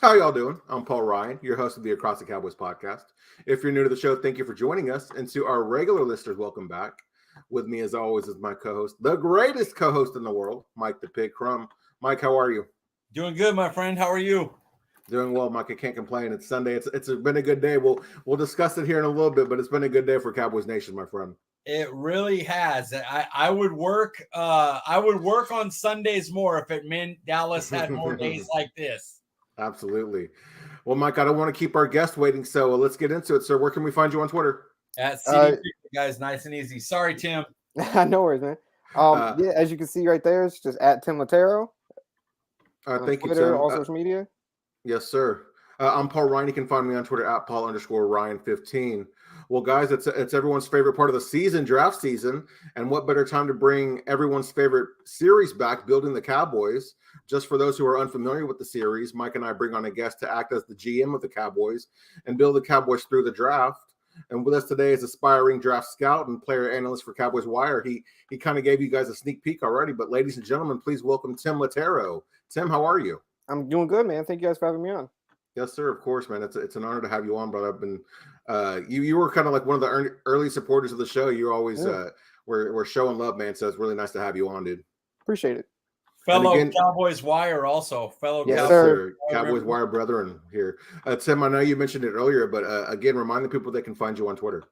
How y'all doing? I'm Paul Ryan, your host of the Across the Cowboys podcast. If you're new to the show, thank you for joining us. And to our regular listeners, welcome back. With me, as always, is my co-host, the greatest co-host in the world, Mike The Pig Crum. Mike, how are you? Doing good, my friend. How are you? Doing well, Mike. I can't complain. It's Sunday. It's been a good day. We'll discuss it here in a little bit, but it's been a good day for Cowboys Nation, my friend. It really has. I would work. I would work on Sundays more if it meant Dallas had more days like this. Absolutely. Well, Mike, I don't want to keep our guest waiting, so let's get into it, sir. Where can we find you on Twitter? At CD, guys, nice and easy. Sorry, Tim. No worries, man. Yeah, as you can see right there, it's just at Tim Lettiero. Thank Twitter, you, Tim. All social media. Yes, sir. I'm Paul Ryan. You can find me on Twitter at Paul_Ryan15. Well, guys, it's everyone's favorite part of the season, draft season. And what better time to bring everyone's favorite series back, Building the Cowboys. Just for those who are unfamiliar with the series, Mike and I bring on a guest to act as the GM of the Cowboys and build the Cowboys through the draft. And with us today is aspiring draft scout and player analyst for Cowboys Wire. He kind of gave you guys a sneak peek already, but ladies and gentlemen, please welcome Tim Lettiero. Tim, how are you? I'm doing good, man. Thank you guys for having me on. Yes, sir. Of course, man. It's an honor to have you on, but I've been you were kind of like one of the early supporters of the show. You always we're showing love, man. So it's really nice to have you on, dude. Appreciate it. Fellow Cowboys Wire, also fellow yes, Cowboys, Cowboys Wire brethren here. Tim, I know you mentioned it earlier, but again, remind the people they can find you on Twitter.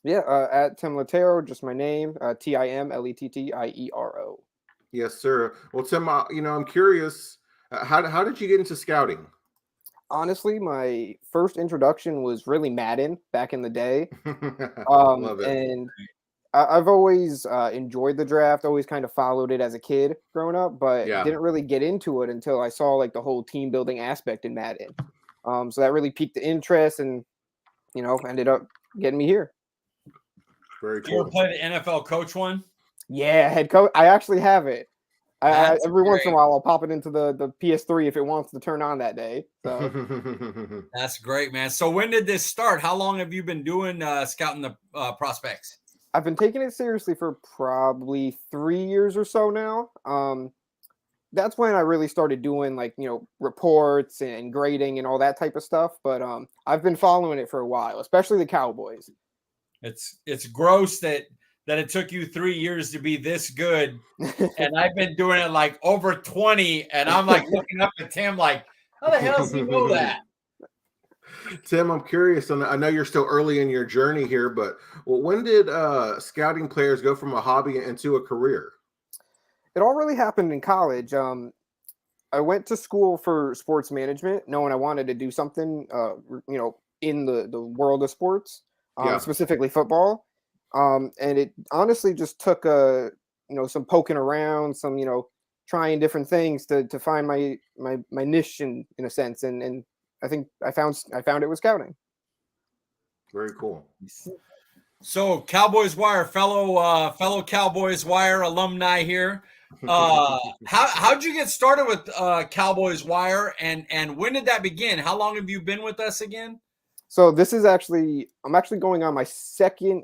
Yeah, at Tim Lettiero, just my name, TimLettiero. Yes, sir. Well, Tim, I'm curious. How did you get into scouting? Honestly, my first introduction was really Madden back in the day. Love it. And I've always enjoyed the draft, always kind of followed it as a kid growing up, but didn't really get into it until I saw like the whole team building aspect in Madden. So that really piqued the interest and, ended up getting me here. Very cool. You ever play the NFL coach one? Yeah, head coach. I actually have it. Every once in a while, I'll pop it into the PS3 if it wants to turn on that day. So that's great, man. So when did this start? How long have you been doing scouting the prospects? I've been taking it seriously for probably 3 years or so now. That's when I really started doing reports and grading and all that type of stuff. But I've been following it for a while, especially the Cowboys. It's gross that it took you 3 years to be this good. And I've been doing it like over 20. And I'm like looking up at Tim like, how the hell does he know that? Tim, I'm curious, and I know you're still early in your journey here, but when did scouting players go from a hobby into a career? It all really happened in college. I went to school for sports management, knowing I wanted to do something, in the world of sports, specifically football. And it honestly just took some poking around, some trying different things to find my niche in a sense, and I think I found it was scouting. Very cool. So Cowboys Wire, fellow Cowboys Wire alumni here. How'd you get started with Cowboys Wire, and when did that begin? How long have you been with us again? So this is I'm actually going on my second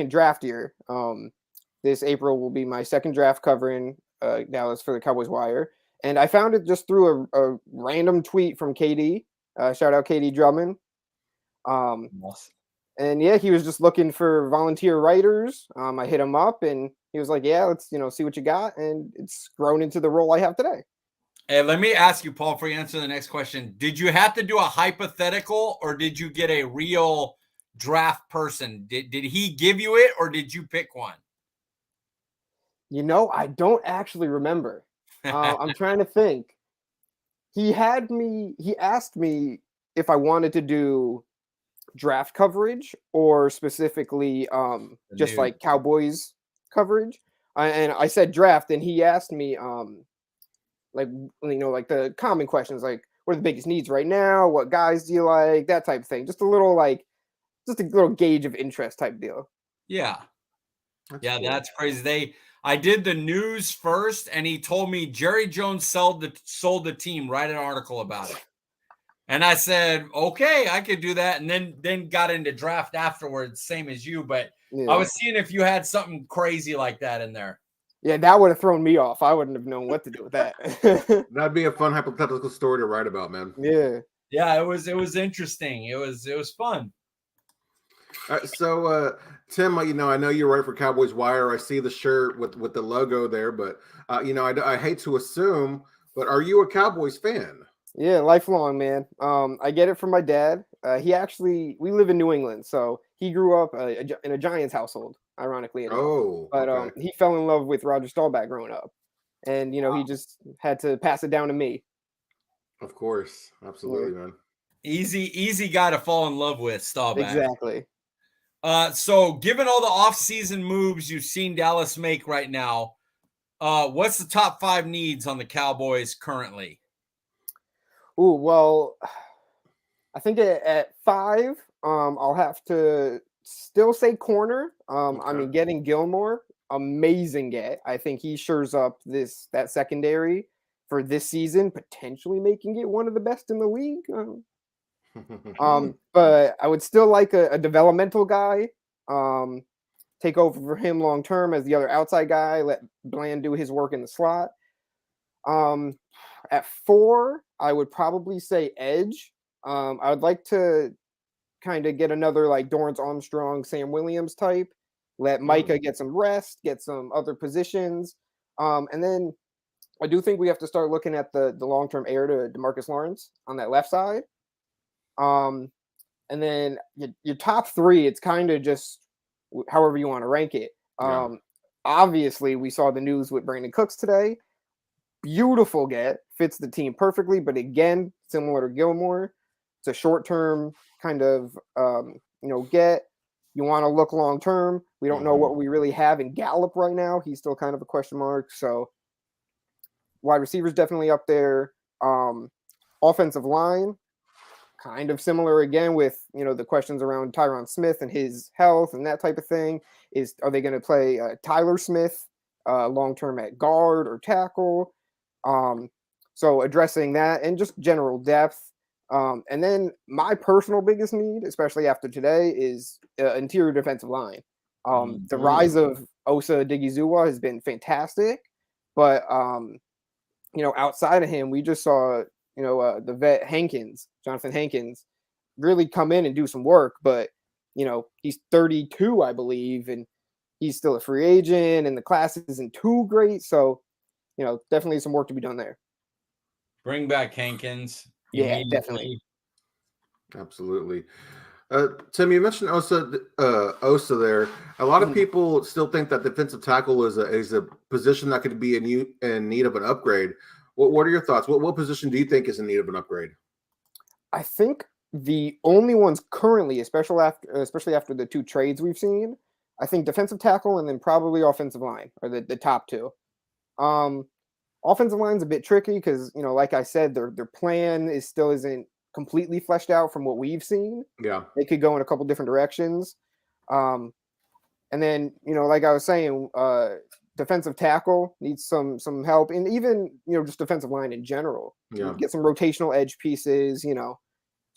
draft year. This April will be my second draft covering Dallas for the Cowboys Wire. And I found it just through a random tweet from KD. Shout out KD Drummond. And yeah, he was just looking for volunteer writers. I hit him up and he was like, yeah, let's, see what you got. And it's grown into the role I have today. Hey, let me ask you, Paul, before you answer the next question. Did you have to do a hypothetical or did you get a real draft person? Did he give you it or did you pick one? I don't actually remember. I'm trying to think. He asked me if I wanted to do draft coverage or specifically just like Cowboys coverage. And I said draft, and he asked me like the common questions like what are the biggest needs right now? What guys do you like? That type of thing. Just a little gauge of interest type deal. Yeah. That's crazy. I did the news first, and he told me Jerry Jones sold the team. Write an article about it. And I said, okay, I could do that. And then got into draft afterwards, same as you. But I was seeing if you had something crazy like that in there. Yeah, that would have thrown me off. I wouldn't have known what to do with that. That'd be a fun hypothetical story to write about, man. Yeah. Yeah, it was interesting. It was fun. So, Tim, I know you write for Cowboys Wire. I see the shirt with the logo there, but I hate to assume, but are you a Cowboys fan? Yeah, lifelong, man. I get it from my dad. We live in New England, so he grew up in a Giants household, ironically enough. Oh, But okay. he fell in love with Roger Staubach growing up, and he just had to pass it down to me. Of course, absolutely, man. Easy guy to fall in love with, Staubach. Exactly. So given all the off-season moves you've seen Dallas make right now, what's the top 5 needs on the Cowboys currently? Ooh, well, I think at 5, I'll have to still say corner. Okay. I mean, getting Gilmore, amazing get. I think he shores up that secondary for this season, potentially making it one of the best in the league. But I would still like a developmental guy. Take over for him long term as the other outside guy. Let Bland do his work in the slot. At 4, I would probably say edge. I would like to kind of get another like Dorrance Armstrong, Sam Williams type. Let Micah get some rest, get some other positions. And then I do think we have to start looking at the long-term heir to DeMarcus Lawrence on that left side. And then your top 3, it's kind of just however you want to rank it. Obviously, we saw the news with Brandon Cooks today. Beautiful get, fits the team perfectly, but again, similar to Gilmore, it's a short-term kind of get. You want to look long-term. We don't know what we really have in Gallup right now. He's still kind of a question mark. So wide receivers definitely up there. Offensive line, kind of similar again with the questions around Tyron Smith and his health and that type of thing. Are they going to play Tyler Smith long-term at guard or tackle? So addressing that and just general depth. And then my personal biggest need, especially after today, is interior defensive line. The rise of Osa Odighizuwa has been fantastic, but outside of him, we just saw the vet Jonathan Hankins, really come in and do some work. But he's 32, I believe, and he's still a free agent, and the class isn't too great. So definitely some work to be done there. Bring back Hankins. Yeah, definitely. Absolutely. Tim, you mentioned Osa there. A lot of people still think that defensive tackle is a position that could be in need of an upgrade. What are your thoughts? What position do you think is in need of an upgrade? I think the only ones currently, especially after the 2 trades we've seen, I think defensive tackle and then probably offensive line are the top 2. Offensive line's a bit tricky because, like I said, their plan isn't completely fleshed out from what we've seen. Yeah. They could go in a couple different directions. And then, like I was saying, defensive tackle needs some help, and even, just defensive line in general. Yeah. Get some rotational edge pieces, So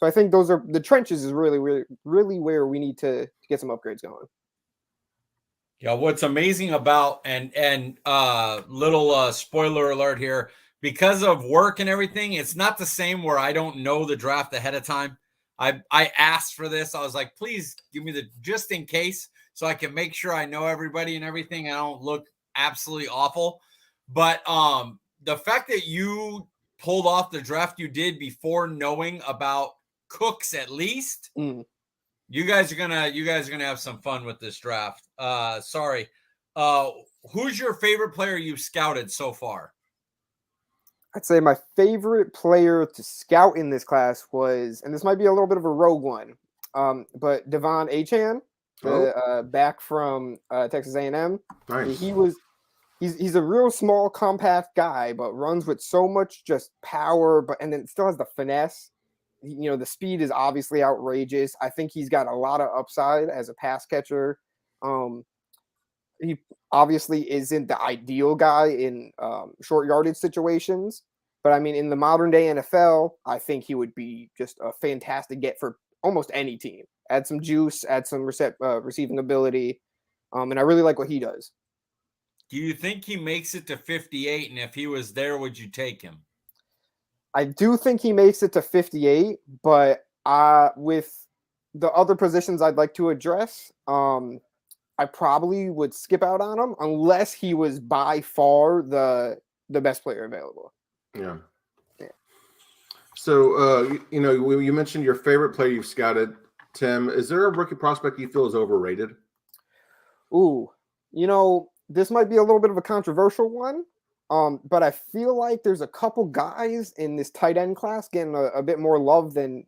I think those are the trenches is really, really, really where we need to get some upgrades going. Yeah, what's amazing about and little spoiler alert here, because of work and everything, it's not the same where I don't know the draft ahead of time. I asked for this. I was like, please give me just in case, so I can make sure I know everybody and everything. I don't look absolutely awful. But the fact that you pulled off the draft you did before knowing about Cooks at least. You guys are gonna have some fun with this draft. Sorry. Who's your favorite player you've scouted so far? I'd say my favorite player to scout in this class was, and this might be a little bit of a rogue one, but Devon Achane, back from Texas A&M. Nice. He's a real small, compact guy, but runs with so much just power, and then still has the finesse. The speed is obviously outrageous. I think he's got a lot of upside as a pass catcher. He obviously isn't the ideal guy in short yardage situations, but I mean, in the modern day NFL, I think he would be just a fantastic get for almost any team. Add some juice, add some receiving ability, and I really like what he does. Do you think he makes it to 58? And if he was there, would you take him? I do think he makes it to 58, but with the other positions I'd like to address, I probably would skip out on him unless he was by far the best player available. Yeah. So, you mentioned your favorite player you've scouted, Tim. Is there a rookie prospect you feel is overrated? Ooh, this might be a little bit of a controversial one, but I feel like there's a couple guys in this tight end class getting a bit more love than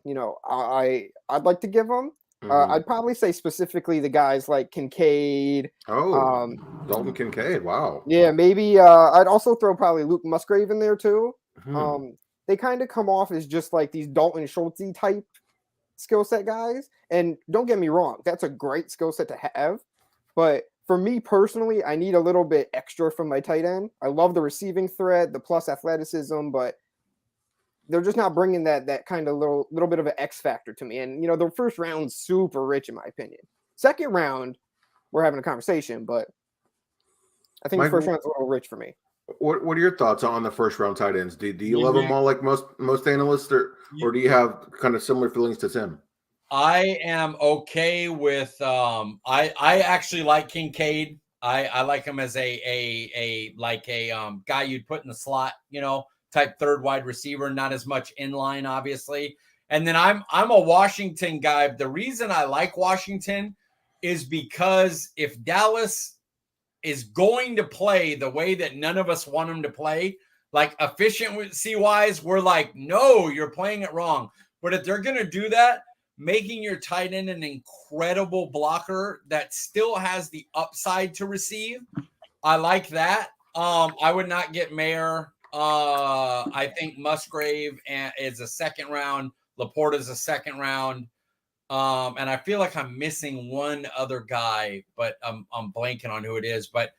I'd like to give them. Mm-hmm. I'd probably say specifically the guys like Kincaid. Dalton Kincaid. Wow. Yeah, maybe I'd also throw probably Luke Musgrave in there too. Mm-hmm. They kind of come off as just like these Dalton Schultz type skill set guys. And don't get me wrong, that's a great skill set to have. But for me personally, I need a little bit extra from my tight end. I love the receiving threat, the plus athleticism, but they're just not bringing that kind of little bit of an X factor to me. And, the first round's super rich, in my opinion. Second round, we're having a conversation, but I think the first round's a little rich for me. What are your thoughts on the first round tight ends? Do you love them all like most analysts, or do you have kind of similar feelings to Tim? I am okay with I actually like Kincaid. I like him as a guy you'd put in the slot, type third wide receiver, not as much inline, obviously. And then I'm a Washington guy. The reason I like Washington is because if Dallas is going to play the way that none of us want them to play, like efficiency-wise, we're like, no, you're playing it wrong. But if they're going to do that, making your tight end an incredible blocker that still has the upside to receive, I like that. I would not get Mayer. I think Musgrave is a second round. Laporta's a second round. And I feel like I'm missing one other guy, but I'm blanking on who it is. But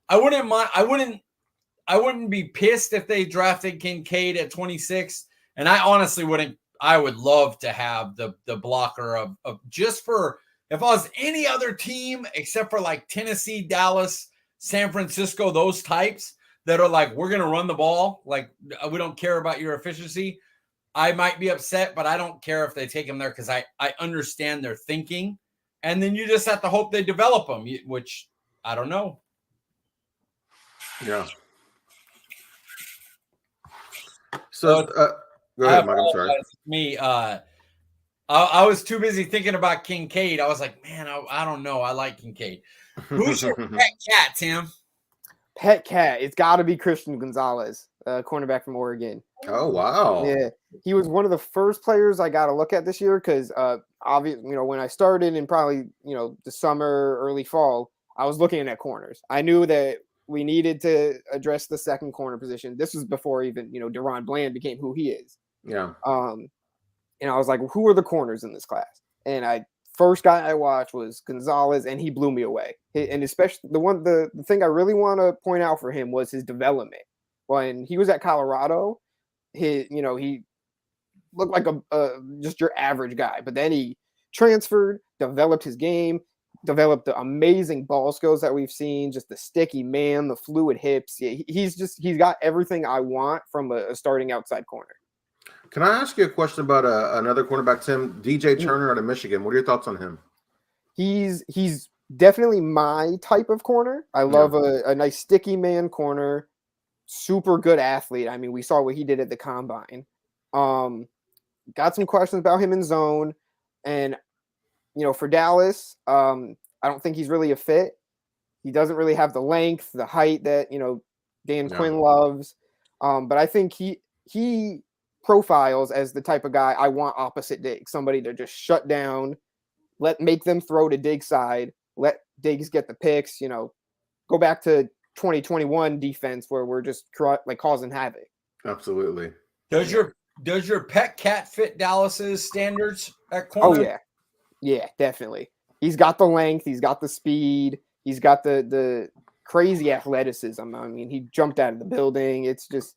I wouldn't mind. I wouldn't be pissed if they drafted Kincaid at 26. And I honestly wouldn't. I would love to have the blocker of just for if I was any other team except for like Tennessee, Dallas, San Francisco, those types that are like, we're going to run the ball. Like, we don't care about your efficiency. I might be upset, but I don't care if they take him there because I understand their thinking. And then you just have to hope they develop them, which I don't know. Yeah. So, go ahead, Mike. I'm sorry. Me, I was too busy thinking about Kincaid. I was like, man, I don't know. I like Kincaid. Who's your pet cat, Tim? Pet cat. It's got to be Christian Gonzalez, cornerback from Oregon. Oh, wow. Yeah. He was one of the first players I got to look at this year because, obviously, when I started in probably, the summer, early fall, I was looking at corners. I knew that we needed to address the second corner position. This was before even, Deron Bland became who he is. Yeah. And I was like, well, who are the corners in this class? And first guy I watched was Gonzalez, and he blew me away. And especially the thing I really want to point out for him was his development. When he was at Colorado, he looked like just your average guy, but then he transferred, developed his game, developed the amazing ball skills that we've seen, just the sticky man, the fluid hips. Yeah, he's got everything I want from a starting outside corner. Can I ask you a question about another cornerback, Tim? DJ Turner out of Michigan. What are your thoughts on him? He's definitely my type of corner. I love a nice sticky man corner, super good athlete. I mean, we saw what he did at the combine. Got some questions about him in zone. And, for Dallas, I don't think he's really a fit. He doesn't really have the length, the height that, Dan Quinn loves. But I think he profiles as the type of guy I want opposite Diggs, somebody to just shut down, make them throw to Diggs' side, let Diggs get the picks, go back to 2021 defense where we're just causing havoc. Absolutely. Does your pet cat fit Dallas's standards at corner? Oh yeah. Yeah, definitely. He's got the length, he's got the speed, he's got the crazy athleticism. I mean, he jumped out of the building. It's just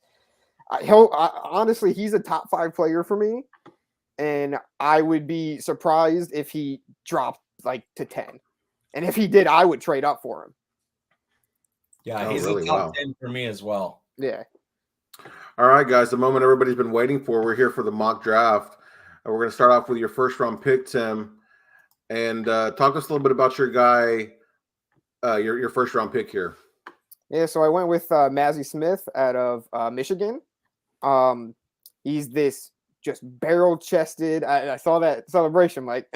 honestly, he's a top 5 player for me, and I would be surprised if he dropped to 10. And if he did, I would trade up for him. Yeah, he's really? A top 10 for me as well. Yeah. All right, guys, the moment everybody's been waiting for. We're here for the mock draft. We're going to start off with your first round pick, Tim, and talk to us a little bit about your guy, your first round pick here. Yeah, so I went with Mazi Smith out of Michigan. He's this just barrel-chested. I saw that celebration, Mike.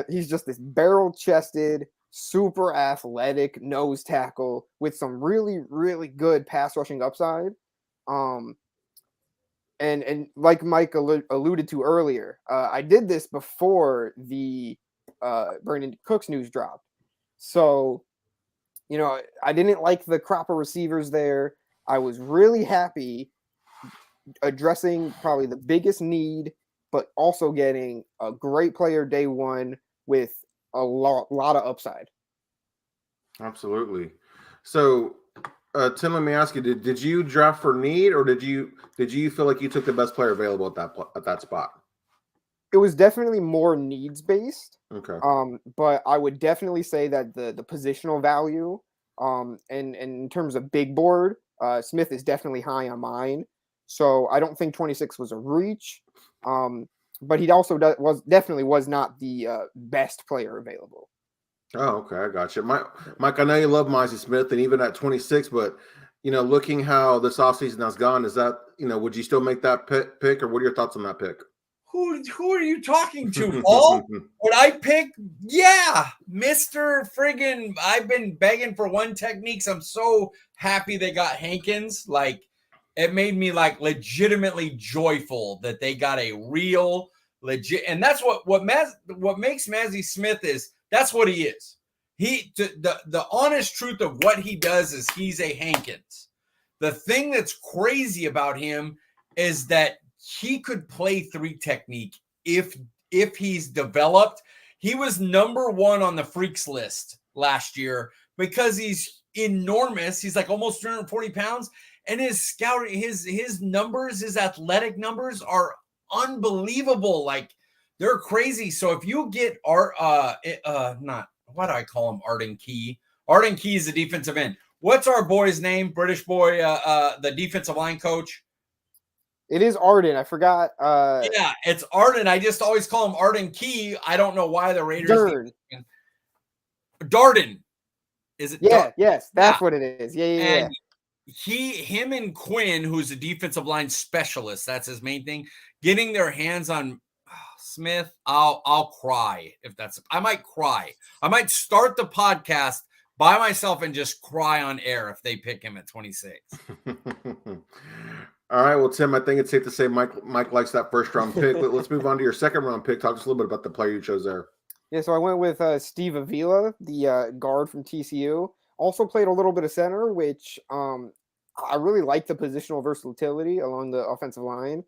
He's just this barrel-chested, super athletic nose tackle with some really, really good pass rushing upside. And like Mike alluded to earlier, I did this before the Brandon Cooks news dropped. So, you know, I didn't like the crop of receivers there. I was really happy addressing probably the biggest need, but also getting a great player day one with a lot of upside. Absolutely. So, Tim, let me ask you: Did you draft for need, or did you feel like you took the best player available at that spot? It was definitely more needs based. Okay. But I would definitely say that the positional value, and in terms of big board, Smith is definitely high on mine. So I don't think 26 was a reach. But he also definitely was not the best player available. Oh, okay, I got you, Mike. I know you love Mazi Smith, and even at 26, but you know, looking how this offseason has gone, is that, you know, would you still make that pick, or what are your thoughts on that pick? Who are you talking to, Paul? Would I pick? Yeah, Mr. Friggin', I've been begging for one techniques. I'm so happy they got Hankins. Like, it made me like legitimately joyful that they got a real legit. And that's what makes Mazi Smith is that's what he is. The honest truth of what he does is he's a Hankins. The thing that's crazy about him is that he could play 3 technique if he's developed. He was number 1 on the freaks list last year because he's enormous. He's like almost 340 pounds, and his scouting, his numbers, his athletic numbers are unbelievable. Like, they're crazy. So if you get why do I call him Arden Key? Arden Key is the defensive end. What's our boy's name? British boy, the defensive line coach. It is Arden. I forgot. Yeah, it's Arden. I just always call him Arden Key. I don't know why the Raiders. Darden. Is it? Yeah, yes, that's what it is. Yeah. Him and Quinn, who's a defensive line specialist, that's his main thing, getting their hands on Smith, I'll cry if that's. I might cry. I might start the podcast by myself and just cry on air if they pick him at 26. All right, well, Tim, I think it's safe to say Mike likes that first round pick. Let's move on to your second round pick. Talk to us a little bit about the player you chose there. Yeah, so I went with Steve Avila, the guard from TCU. Also played a little bit of center, which I really like the positional versatility along the offensive line.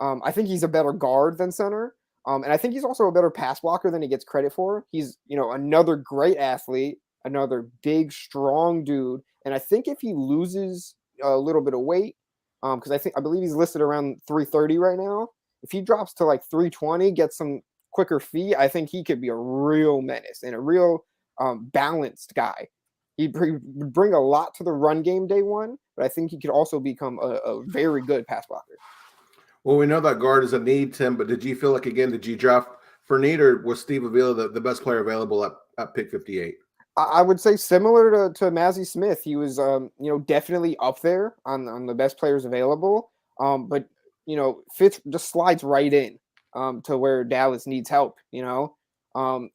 I think he's a better guard than center. And I think he's also a better pass blocker than he gets credit for. He's, you know, another great athlete, another big, strong dude. And I think if he loses a little bit of weight, because I believe he's listed around 330 right now. If he drops to like 320, gets some quicker feet, I think he could be a real menace and a real balanced guy. He'd bring a lot to the run game day one, but I think he could also become a very good pass blocker. Well, we know that guard is a need, Tim, but did you feel like, again, did you draft for need, or was Steve Avila the best player available at pick 58? I would say similar to Mazi Smith. He was, definitely up there on the best players available. But, you know, Fitz just slides right in to where Dallas needs help, you know.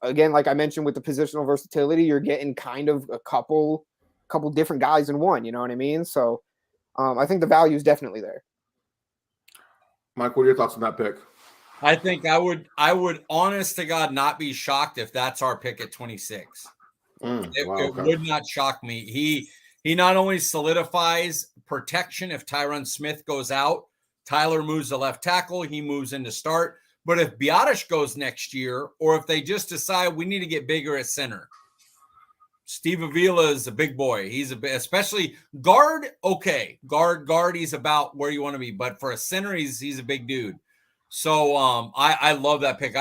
Again, like I mentioned with the positional versatility, you're getting kind of a couple different guys in one, you know what I mean? So I think the value is definitely there. Mike, what are your thoughts on that pick? I think I would honest to God not be shocked if that's our pick at 26. It would not shock me. He not only solidifies protection if Tyron Smith goes out, Tyler moves to left tackle, he moves in to start. But if Biotish goes next year, or if they just decide we need to get bigger at center, Steve Avila is a big boy. He's especially guard. Okay, guard. He's about where you want to be, but for a center, he's a big dude. So I love that pick.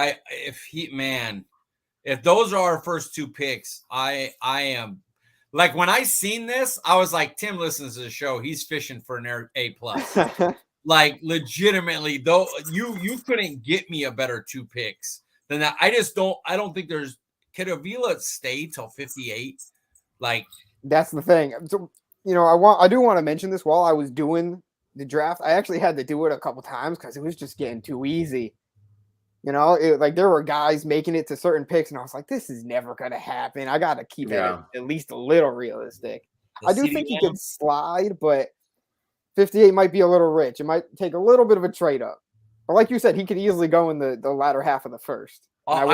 If those are our first 2 picks, I am like when I seen this, I was like, Tim listens to the show. He's fishing for an A+. Like legitimately, though, you couldn't get me a better 2 picks than that. I don't think could Avila stay till 58? Like that's the thing. So, I do want to mention this while I was doing the draft. I actually had to do it a couple times because it was just getting too easy. Like there were guys making it to certain picks, and I was like, this is never going to happen. I got to keep it at least a little realistic. I do think he could slide, but 58 might be a little rich. It might take a little bit of a trade up. But like you said, he could easily go in the latter half of the first. I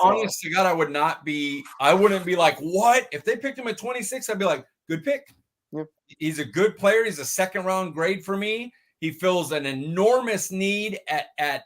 honest to God, I wouldn't be like, what? If they picked him at 26, I'd be like, good pick. Yep. He's a good player. He's a second round grade for me. He fills an enormous need at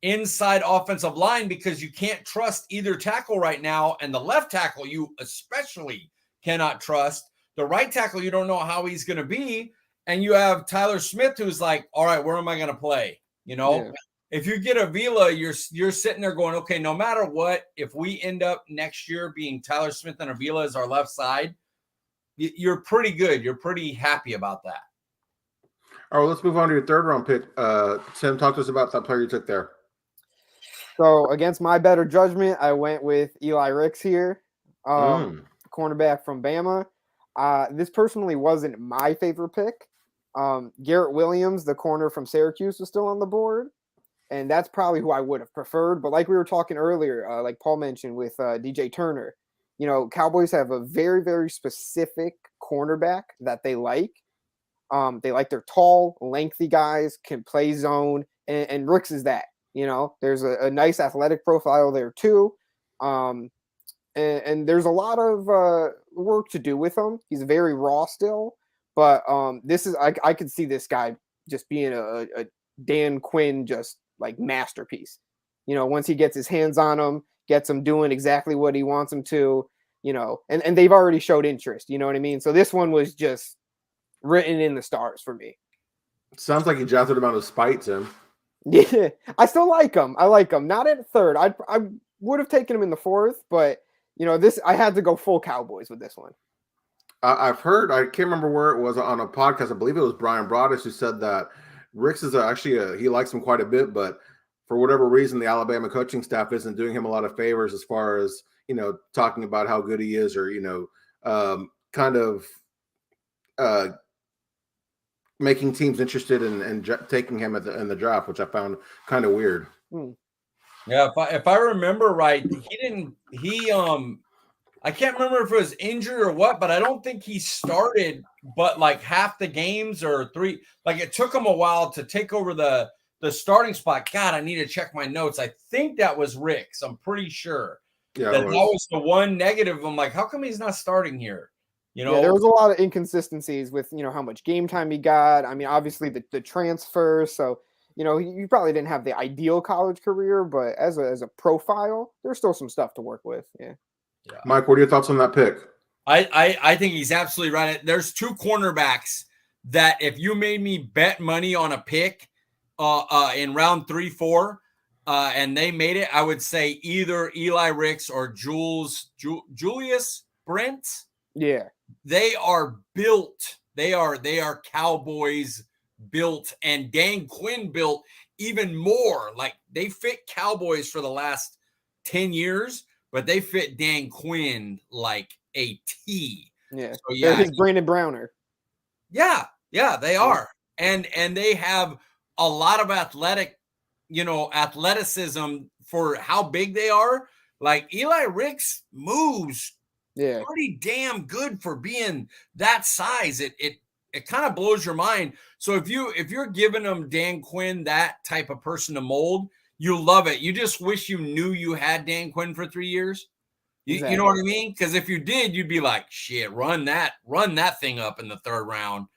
inside offensive line because you can't trust either tackle right now. And the left tackle, you especially cannot trust. The right tackle, you don't know how he's going to be. And you have Tyler Smith, who's like, all right, where am I going to play? Yeah. If you get Avila, you're sitting there going, okay, no matter what, if we end up next year being Tyler Smith and Avila as our left side, you're pretty good. You're pretty happy about that. All right, let's move on to your third round pick. Tim, talk to us about that player you took there. So against my better judgment, I went with Eli Ricks here, cornerback from Bama. This personally wasn't my favorite pick. Garrett Williams, the corner from Syracuse, was still on the board. And that's probably who I would have preferred. But like we were talking earlier, like Paul mentioned with DJ Turner, Cowboys have a very, very specific cornerback that they like. They like their tall, lengthy guys, can play zone, and Ricks is that. There's a nice athletic profile there too. And there's a lot of work to do with him. He's very raw still. But I could see this guy just being a Dan Quinn just like masterpiece. Once he gets his hands on him, gets him doing exactly what he wants him to, and they've already showed interest. You know what I mean? So this one was just written in the stars for me. Sounds like you drafted him out of spite, Tim. Yeah, I still like him. I like him. Not at third. I would have taken him in the fourth, but I had to go full Cowboys with this one. I've heard, I can't remember where it was on a podcast. I believe it was Brian Broaddus who said that Ricks is he likes him quite a bit, but for whatever reason, the Alabama coaching staff isn't doing him a lot of favors as far as, talking about how good he is or, making teams interested in taking him in the draft, which I found kind of weird. Yeah, if I remember right, I can't remember if it was injured or what, but I don't think he started but like half the games or 3. Like it took him a while to take over the starting spot. God, I need to check my notes. I think that was Ricks. I'm pretty sure. Yeah, that was the one negative. I'm like, how come he's not starting here? Yeah, there was a lot of inconsistencies with how much game time he got. I mean, obviously the transfer. So he probably didn't have the ideal college career, but as a profile, there's still some stuff to work with. Yeah. Mike, what are your thoughts on that pick? I think he's absolutely right. There's 2 cornerbacks that if you made me bet money on a pick in round 3, 4, and they made it, I would say either Eli Ricks or Julius Brent. Yeah. They are built. They are Cowboys built, and Dan Quinn built even more. Like they fit Cowboys for the last 10 years, but they fit Dan Quinn like a T. Yeah. So, yeah, they're his Brandon Browner. Yeah, they are. And they have a lot of athleticism for how big they are. Like Eli Ricks moves pretty damn good for being that size. It kind of blows your mind. So if you're giving them Dan Quinn, that type of person to mold, you love it. You just wish you knew you had Dan Quinn for 3 years. You know what I mean? Because if you did, you'd be like, shit, run that thing up in the 3rd round.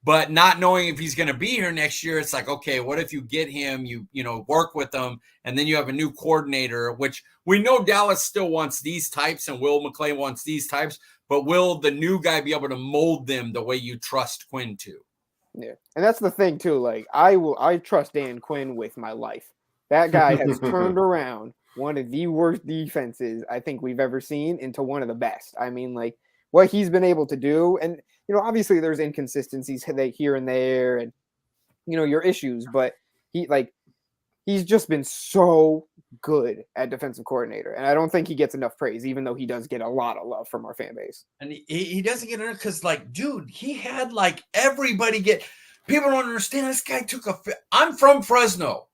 But not knowing if he's going to be here next year, it's like, okay, what if you get him, you work with him, and then you have a new coordinator, which we know Dallas still wants these types and Will McClay wants these types, but will the new guy be able to mold them the way you trust Quinn to? Yeah. And that's the thing too. Like I trust Dan Quinn with my life. That guy has turned around one of the worst defenses I think we've ever seen into one of the best. I mean, like what he's been able to do. And, obviously there's inconsistencies here and there and, your issues, but he's just been so good at defensive coordinator. And I don't think he gets enough praise, even though he does get a lot of love from our fan base. And he doesn't get enough because, dude, he had everybody people don't understand. This guy I'm from Fresno.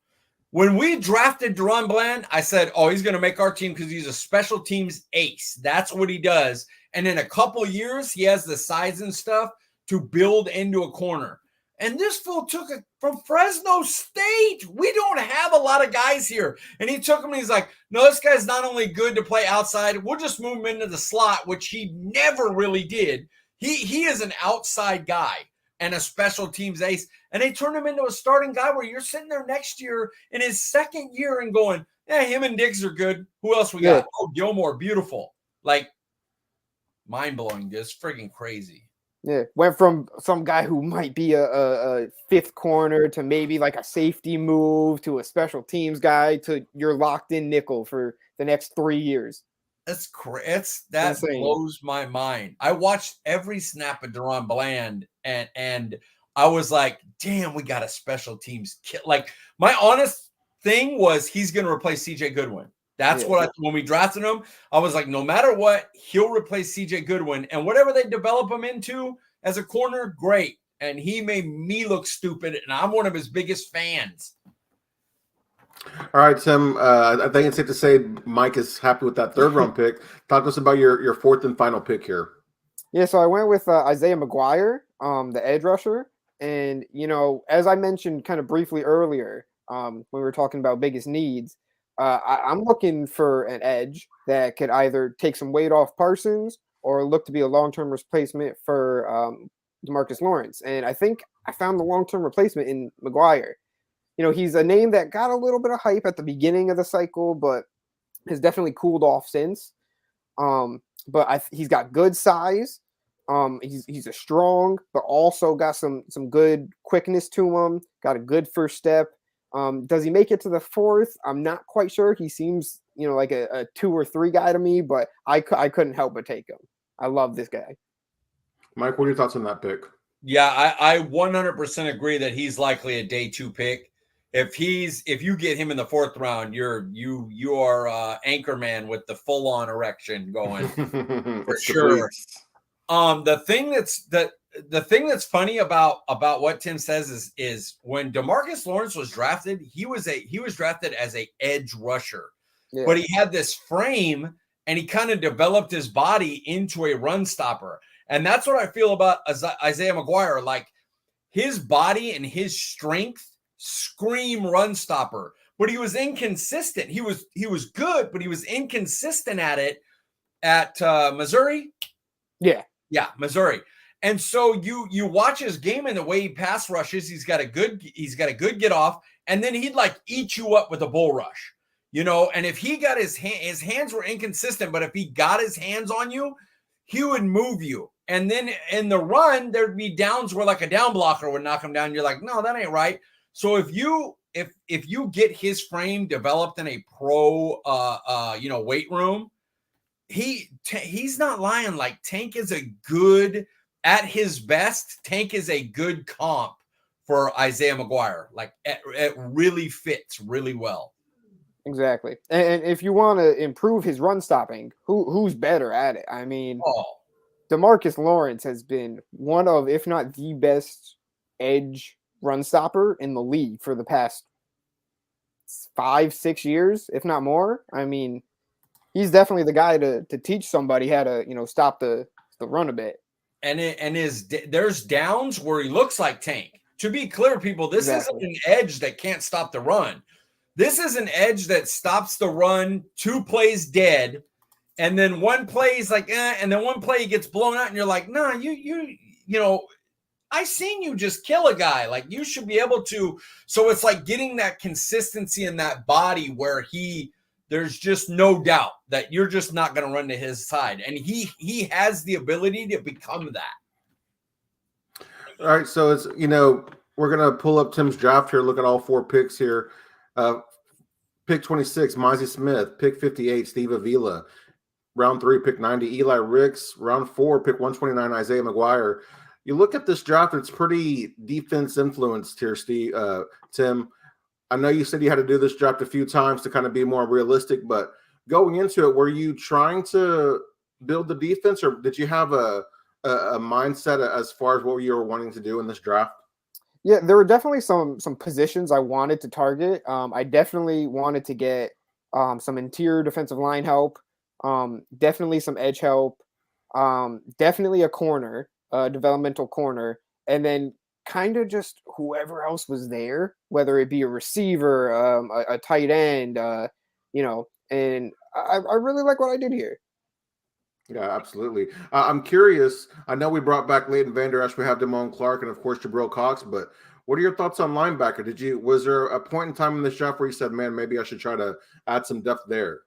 When we drafted Deron Bland, I said, oh, he's going to make our team because he's a special teams ace. That's what he does. And in a couple years, he has the size and stuff to build into a corner. And this fool took it from Fresno State. We don't have a lot of guys here. And he took him and he's like, no, this guy's not only good to play outside, we'll just move him into the slot, which he never really did. He is an outside guy and a special teams ace. And they turned him into a starting guy where you're sitting there next year in his second year and going, yeah, him and Diggs are good. Who else we got? Oh, Gilmore, beautiful. Mind-blowing, just freaking crazy. Yeah, went from some guy who might be a fifth corner to maybe a safety move to a special teams guy to your locked-in nickel for the next 3 years. That's crazy. That blows my mind. I watched every snap of Deron Bland, and I was like, damn, we got a special teams kid. My honest thing was he's going to replace CJ Goodwin. That's when we drafted him, I was like, no matter what, he'll replace CJ Goodwin. And whatever they develop him into as a corner, great. And he made me look stupid, and I'm one of his biggest fans. All right, Tim, I think it's safe to say Mike is happy with that third-round pick. Talk to us about your fourth and final pick here. Yeah, so I went with Isaiah McGuire, the edge rusher. And, as I mentioned kind of briefly earlier when we were talking about biggest needs, I'm looking for an edge that could either take some weight off Parsons or look to be a long-term replacement for DeMarcus Lawrence. And I think I found the long-term replacement in McGuire. He's a name that got a little bit of hype at the beginning of the cycle, but has definitely cooled off since. But he's got good size. He's a strong, but also got some good quickness to him. Got a good first step. Does he make it to the fourth? I'm not quite sure. He seems, like a 2 or 3 guy to me, but I couldn't help but take him. I love this guy. Mike, what are your thoughts on that pick? Yeah, I 100% agree that he's likely a day 2 pick. If you get him in the 4th round, you are Anchorman with the full on erection going for sure. The thing that's funny about what Tim says is when DeMarcus Lawrence was drafted, he was drafted as a edge rusher, but he had this frame and he kind of developed his body into a run stopper. And that's what I feel about Isaiah McGuire. His body and his strength scream run stopper, but he was inconsistent. He was good, but he was inconsistent at it at Missouri. Yeah, Missouri. And so you watch his game and the way he pass rushes, he's got a good get off, and then he'd eat you up with a bull rush, and if he got his hands were inconsistent, but if he got his hands on you, he would move you. And then in the run, there'd be downs where a down blocker would knock him down. You're like, no, that ain't right. So if you get his frame developed in a pro weight room, he's not lying. Tank is a good, at his best, Tank is a good comp for Isaiah McGuire. It really fits really well. Exactly. And if you want to improve his run stopping, who's better at it? I mean, DeMarcus Lawrence has been one of, if not the best edge run stopper in the league for the past 5-6 years, if not more. I mean, he's definitely the guy to teach somebody how to, stop the run a bit. And there's downs where he looks like Tank. To be clear, people, this isn't an edge that can't stop the run. This is an edge that stops the run 2 plays dead, and then 1 play is and then 1 play he gets blown out, and you're like, nah, I seen you just kill a guy. You should be able to. So it's getting that consistency in that body where there's just no doubt that you're just not going to run to his side. And he has the ability to become that. All right. So it's, we're going to pull up Tim's draft here. Look at all 4 picks here. Pick 26, Mozzie Smith. Pick 58, Steve Avila. round 3, pick 90, Eli Ricks. Round 4, pick 129, Isaiah McGuire. You look at this draft, it's pretty defense influenced here, Steve, Tim. I know you said you had to do this draft a few times to kind of be more realistic, but going into it, were you trying to build the defense, or did you have a mindset as far as what you were wanting to do in this draft? Yeah, there were definitely some positions I wanted to target. I definitely wanted to get some interior defensive line help, definitely some edge help, definitely a corner, developmental corner, and then kind of just whoever else was there, whether it be a receiver, a tight end, and I really like what I did here. Yeah, absolutely. I'm curious. I know we brought back Leighton Vander Esch. We have Damone Clark and, of course, Jabril Cox. But what are your thoughts on linebacker? Was there a point in time in this draft where you said, man, maybe I should try to add some depth there?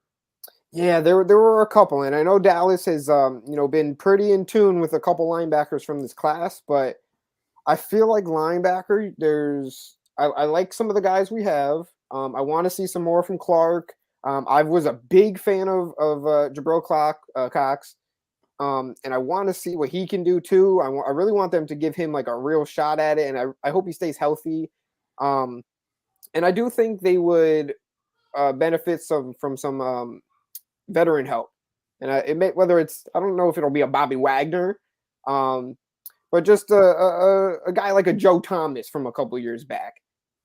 Yeah, there were a couple. And I know Dallas has, been pretty in tune with a couple linebackers from this class. But I feel like linebacker, I like some of the guys we have. I want to see some more from Clark. I was a big fan of Jabril Cox, and I want to see what he can do too. I really want them to give him like a real shot at it, and I hope he stays healthy. And I do think they would benefit from some veteran help, and whether it's, I don't know if it'll be a Bobby Wagner, but just a guy like a Joe Thomas from a couple years back.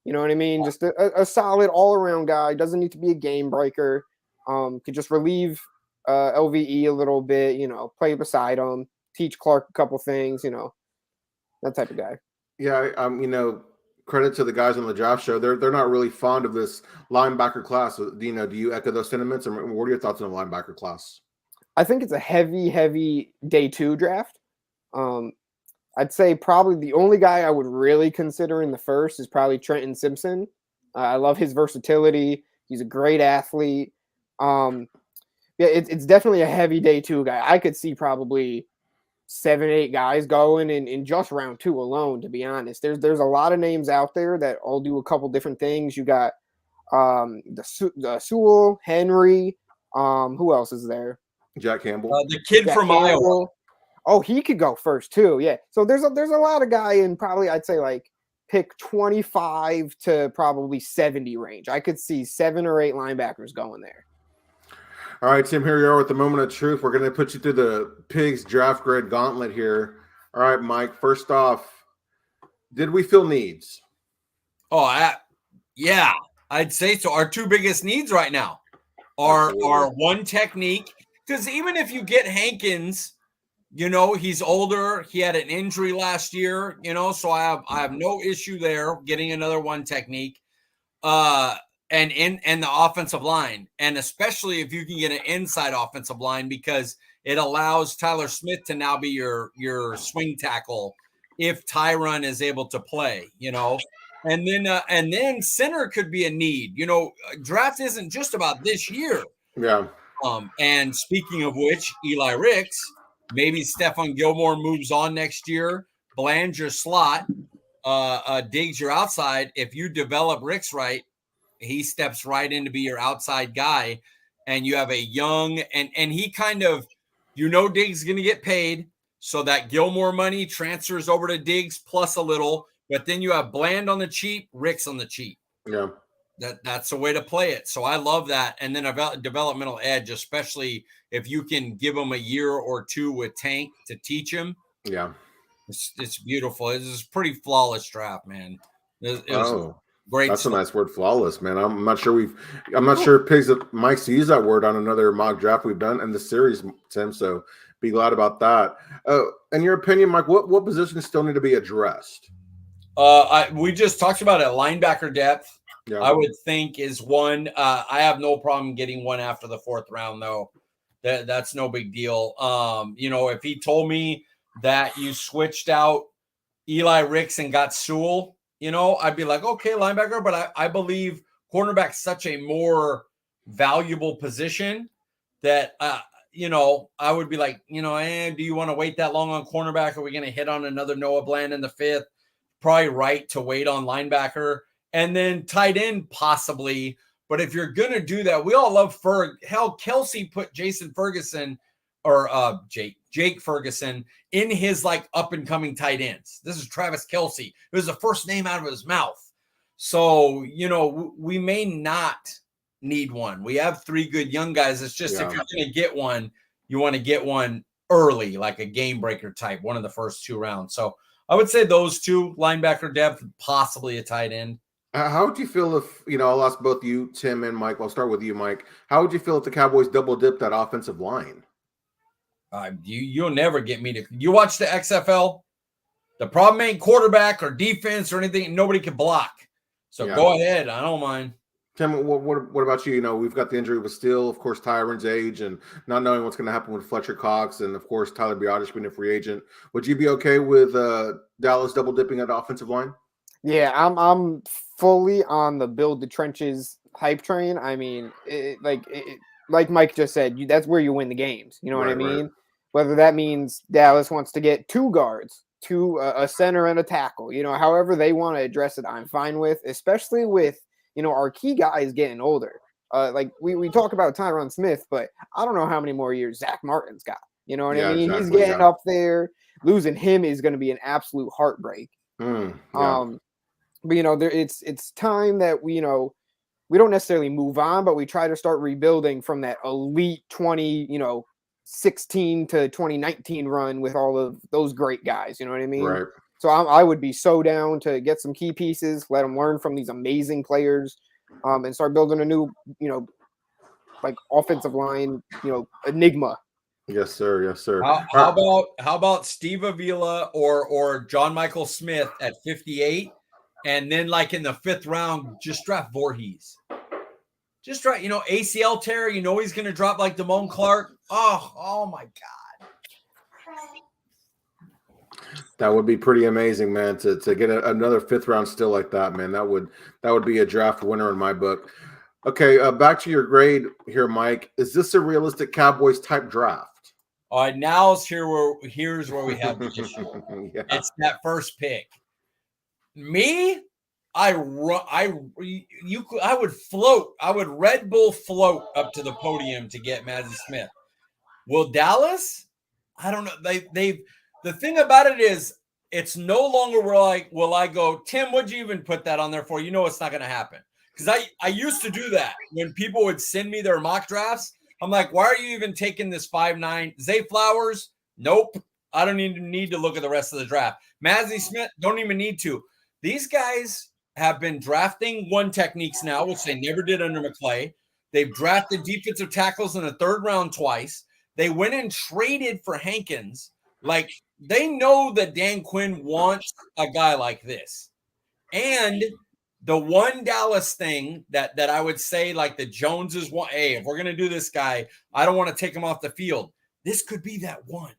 You know what I mean? Just a solid all-around guy. Doesn't need to be a game breaker. Could just relieve LVE a little bit, play beside him, teach Clark a couple things, that type of guy. Yeah, credit to the guys on the draft show. They're not really fond of this linebacker class. Do you echo those sentiments? And what are your thoughts on the linebacker class? I think it's a heavy day 2 draft. I'd say probably the only guy I would really consider in the first is probably Trenton Simpson. I love his versatility. He's a great athlete. It's definitely a heavy day 2 guy. I could see probably 7-8 guys going in just round 2 alone, to be honest. There's a lot of names out there that all do a couple different things. You got the Sewell, Henry. Who else is there? Jack Campbell. The kid Jack from Campbell. Iowa. Oh, he could go first too. Yeah. So there's a lot of guy in probably, I'd say, like pick 25 to probably 70 range. I could see 7 or 8 linebackers going there. All right, Tim, here you are with the moment of truth. We're going to put you through the Pigs draft grade gauntlet here. All right, Mike, first off, did we fill needs? Oh, yeah, I'd say so. Our 2 biggest needs right now are one technique, because even if you get Hankins, he's older. He had an injury last year, so I have no issue there getting another one technique. And the offensive line, and especially if you can get an inside offensive line, because it allows Tyler Smith to now be your swing tackle if Tyron is able to play, and then center could be a need. Draft isn't just about this year. Yeah. And speaking of which, Eli Ricks, maybe Stephon Gilmore moves on next year. Bland's your slot. Diggs your outside. If you develop Ricks right, he steps right in to be your outside guy, and you have a young and he kind of, Diggs is going to get paid, so that Gilmore money transfers over to Diggs plus a little, but then you have Bland on the cheap, Ricks on the cheap. Yeah. That's a way to play it. So I love that. And then a developmental edge, especially if you can give him a year or 2 with Tank to teach him. Yeah. It's beautiful. It's a pretty flawless draft, man. It was great. That's a nice word, flawless, man. I'm not sure Pigs Mike's used that word on another mock draft we've done in the series, Tim. So be glad about that. In your opinion, Mike, what positions still need to be addressed? We just talked about it. Linebacker depth. Yeah. I would think is one. I have no problem getting one after the 4th round, though. That's no big deal. If he told me that you switched out Eli Ricks and got Sewell, I'd be like, okay, linebacker. But I believe cornerback's such a more valuable position that, I would be like, do you want to wait that long on cornerback? Are we going to hit on another Noah Bland in the 5th? Probably right to wait on linebacker. And then tight end possibly, But if you're going to do that, we all love Hell, Kelsey put Jason Ferguson or Jake Ferguson in his like up and coming tight ends. This is Travis Kelsey. It was the first name out of his mouth. So, we may not need one. We have 3 good young guys. It's just if you're going to get one, you want to get one early, like a game breaker type, one of the first 2 rounds. So I would say those 2, linebacker depth, possibly a tight end. How would you feel if, I'll ask both you, Tim, and Mike. I'll start with you, Mike. How would you feel if the Cowboys double dip that offensive line? You'll never get me to. You watch the XFL. The problem ain't quarterback or defense or anything. Nobody can block. So go ahead. I don't mind. Tim, what about you? We've got the injury with Steele, of course, Tyron's age, and not knowing what's going to happen with Fletcher Cox, and of course Tyler Biadasz being a free agent. Would you be okay with Dallas double dipping at the offensive line? Yeah, I'm fully on the build the trenches hype train. I mean, like Mike just said, that's where you win the games. You know what I mean? Right. Whether that means Dallas wants to get 2 guards, a center and a tackle, however they want to address it, I'm fine with, especially with, our key guys getting older. Like we talk about Tyron Smith, but I don't know how many more years Zach Martin's got. You know what I mean? Exactly, he's getting up there. Losing him is going to be an absolute heartbreak. But it's time that we don't necessarily move on, but we try to start rebuilding from that elite 2016 to 2019 run with all of those great guys. You know what I mean? Right. So I would be so down to get some key pieces, let them learn from these amazing players, and start building a new, like offensive line, enigma. Yes, sir. Yes, sir. How about Steve Avila or John Michael Smith at 58? And then, like in the 5th round, just draft Voorhees. Just draft, ACL tear. He's going to drop like Damone Clark. Oh my God. That would be pretty amazing, man. To get another 5th round still like that, man. That would be a draft winner in my book. Okay, back to your grade here, Mike. Is this a realistic Cowboys type draft? All right, now here's where we have the issue. It's that first pick. Me, I would float. I would Red Bull float up to the podium to get Mazi Smith. Will Dallas? I don't know. The thing about it is, it's no longer will I go, Tim, what'd you even put that on there for? It's not going to happen. Because I used to do that when people would send me their mock drafts. I'm like, why are you even taking this 5'9"? Zay Flowers? Nope. I don't even need to look at the rest of the draft. Mazi Smith? Don't even need to. These guys have been drafting 1 techniques now, which they never did under McClay. They've drafted defensive tackles in the 3rd round twice. They went and traded for Hankins. Like, they know that Dan Quinn wants a guy like this. And the one Dallas thing that I would say, like the Joneses want, hey, if we're going to do this guy, I don't want to take him off the field. This could be that one.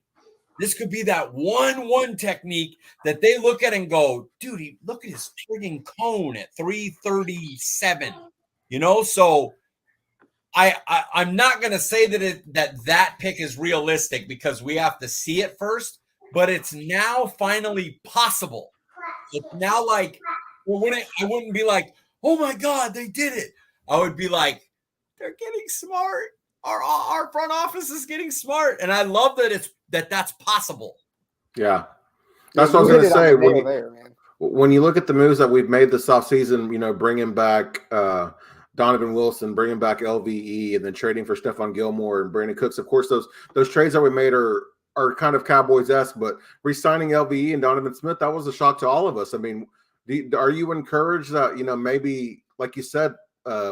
This could be that one technique that they look at and go, dude, look at his frigging cone at 337. So I'm not going to say that pick is realistic because we have to see it first, but it's now finally possible. It's now like, I wouldn't be like, oh my God, they did it. I would be like, they're getting smart. Our front office is getting smart. And I love that that's possible. Yeah. That's what I was going to say. When you look at the moves that we've made this offseason, bringing back Donovan Wilson, bringing back LVE, and then trading for Stephon Gilmore and Brandon Cooks. Of course, those trades that we made are kind of Cowboys-esque, but re-signing LVE and Donovan Smith, that was a shock to all of us. I mean, are you encouraged that, maybe, like you said,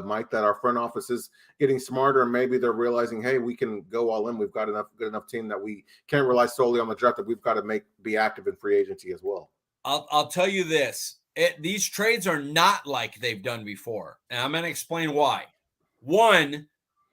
Mike, that our front office is getting smarter and maybe they're realizing, hey, we can go all in. We've got good enough team that we can't rely solely on the draft, that we've got to be active in free agency as well. I'll tell you this. These trades are not like they've done before. And I'm going to explain why. One,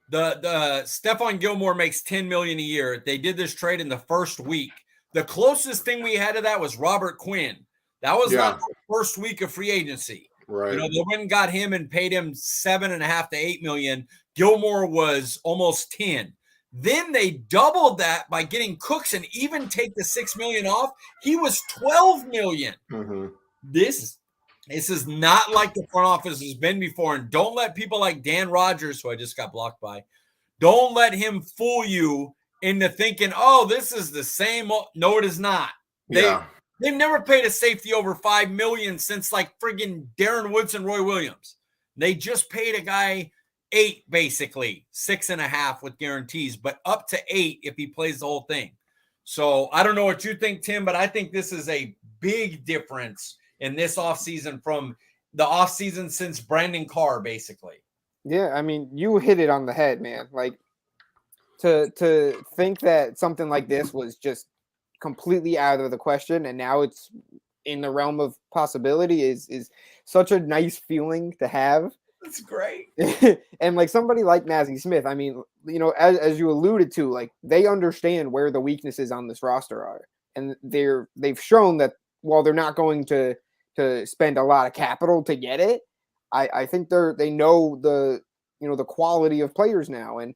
the Stephon Gilmore makes $10 million a year. They did this trade in the first week. The closest thing we had to that was Robert Quinn. That was not the first week of free agency. Right. They went and got him and paid him $7.5 to $8 million. Gilmore was almost 10. Then they doubled that by getting Cooks and even take the $6 million off. He was $12 million. Mm-hmm. This This is not like the front office has been before. And don't let people like Dan Rogers, who I just got blocked by, don't let him fool you into thinking, oh, this is the same. No, it is not. They've never paid a safety over $5 million since like friggin' Darren Woodson, Roy Williams. They just paid a guy $8 million, basically $6.5 million with guarantees, but up to $8 million if he plays the whole thing. So I don't know what you think, Tim, but I think this is a big difference in this offseason from the offseason since Brandon Carr, basically. Yeah, I mean, you hit it on the head, man. Like, to think that something like this was just completely out of the question and now it's in the realm of possibility is such a nice feeling to have. That's great. And like somebody like Mazi Smith, I mean, you know, as you alluded to, like they understand where the weaknesses on this roster are, and they've shown that while they're not going to spend a lot of capital to get it, I think they know the quality of players now, and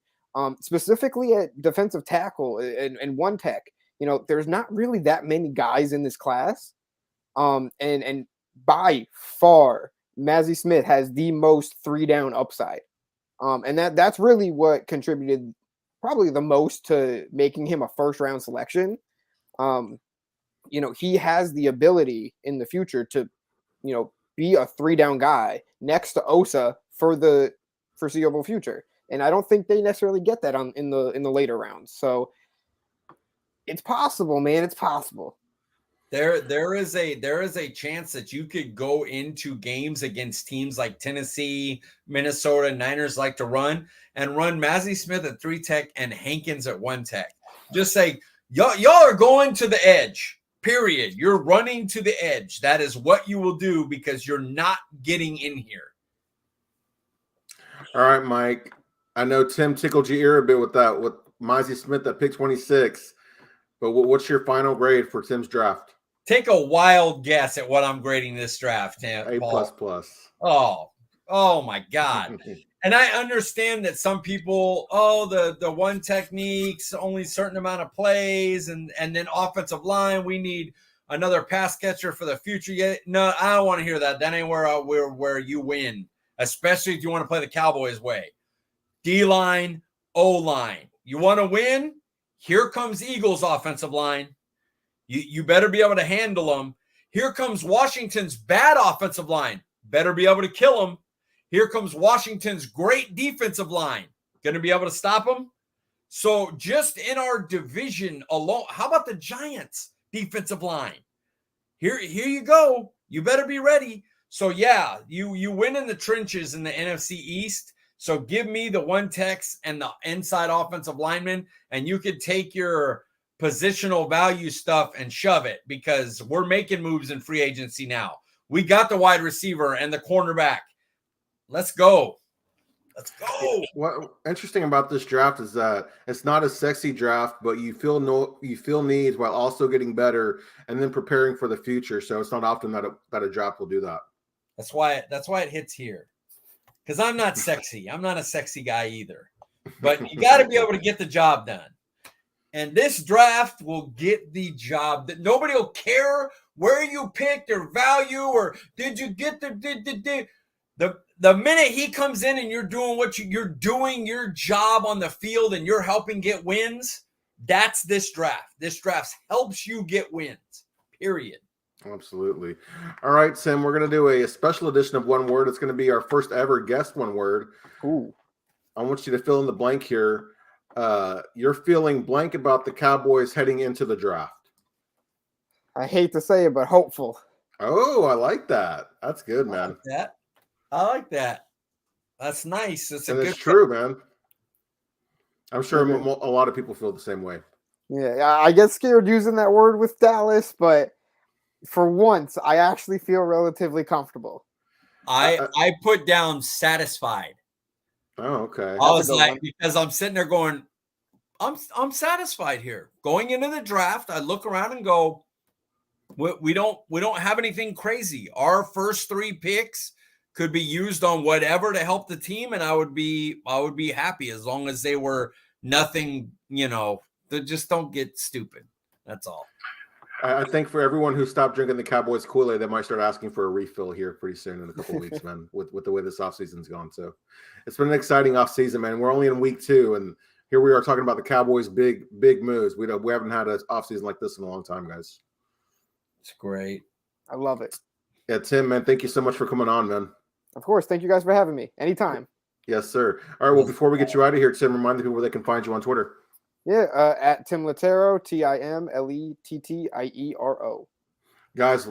specifically at defensive tackle and one tech, you know, there's not really that many guys in this class, and by far Mazi Smith has the most 3-down upside, and that's really what contributed probably the most to making him a first-round selection. You know, he has the ability in the future to, you know, be a 3-down guy next to Osa for the foreseeable future. And I don't think they necessarily get that in the later rounds. So it's possible, man. It's possible. There is a chance that you could go into games against teams like Tennessee, Minnesota, Niners like to run Mazi Smith at 3 tech and Hankins at 1 tech. Just say, y'all are going to the edge. Period. You're running to the edge. That is what you will do because you're not getting in here. All right, Mike. I know Tim tickled your ear a bit with that, with Mazi Smith at pick 26. But what's your final grade for Tim's draft? Take a wild guess at what I'm grading this draft, Tim. A++. Oh my God. And I understand that some people, the one techniques, only certain amount of plays, and then offensive line, we need another pass catcher for the future. No, I don't want to hear that. That ain't where you win, especially if you want to play the Cowboys way. D-line, O-line. You want to win? Here comes Eagles' offensive line. You better be able to handle them. Here comes Washington's bad offensive line. Better be able to kill them. Here comes Washington's great defensive line. Going to be able to stop them? So just in our division alone, how about the Giants' defensive line? Here you go. You better be ready. So, yeah, you win in the trenches in the NFC East. So give me the 1 techs and the inside offensive linemen, and you could take your positional value stuff and shove it because we're making moves in free agency now. We got the wide receiver and the cornerback. Let's go. Let's go. What interesting about this draft is that it's not a sexy draft, but you feel needs while also getting better and then preparing for the future. So it's not often that a draft will do that. That's why it hits here. Because I'm not sexy. I'm not a sexy guy either. But you got to be able to get the job done. And this draft will get the job that nobody will care where you picked or value or did you get the minute he comes in and you're doing you're doing your job on the field and you're helping get wins, that's this draft. This draft helps you get wins, period. Absolutely. All right, Tim, we're going to do a special edition of One Word. It's going to be our first ever guest One Word. Ooh. I want you to fill in the blank here. You're feeling blank about the Cowboys heading into the draft. I hate to say it, but hopeful. Oh, I like that. That's good, man. I like that. That's nice. It's true, man. I'm sure a lot of people feel the same way. Yeah, I get scared using that word with Dallas, but for once, I actually feel relatively comfortable. I put down satisfied. Oh, okay. I was like, because I'm sitting there going, I'm satisfied here. Going into the draft, I look around and go, we don't have anything crazy. Our first 3 picks could be used on whatever to help the team, and I would be happy as long as they were nothing, they just don't get stupid. That's all. I think for everyone who stopped drinking the Cowboys Kool-Aid, they might start asking for a refill here pretty soon in a couple of weeks, man, with the way this offseason's gone. So it's been an exciting offseason, man. We're only in week 2, and here we are talking about the Cowboys' big moves. We haven't had an offseason like this in a long time, guys. It's great. I love it. Yeah, Tim, man, thank you so much for coming on, man. Of course. Thank you guys for having me. Anytime. Yes, sir. All right, well, before we get you out of here, Tim, remind the people where they can find you on Twitter. Yeah, at Tim Lettiero, TimLettiero. Guys,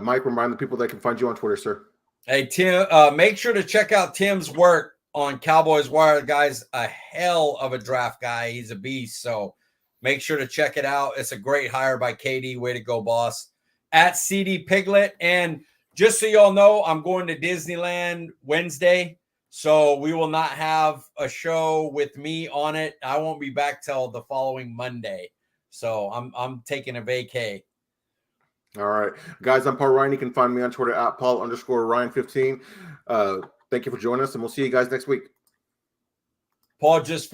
Mike, remind the people they can find you on Twitter, sir. Hey, Tim, make sure to check out Tim's work on Cowboys Wire. The guy's a hell of a draft guy. He's a beast. So make sure to check it out. It's a great hire by Katie. Way to go, boss. At CD Piglet. And just so y'all know, I'm going to Disneyland Wednesday. So we will not have a show with me on it. I won't be back till the following Monday. So I'm taking a vacay. All right. Guys, I'm Paul Ryan. You can find me on Twitter at Paul_Ryan15. Thank you for joining us, and we'll see you guys next week. Paul just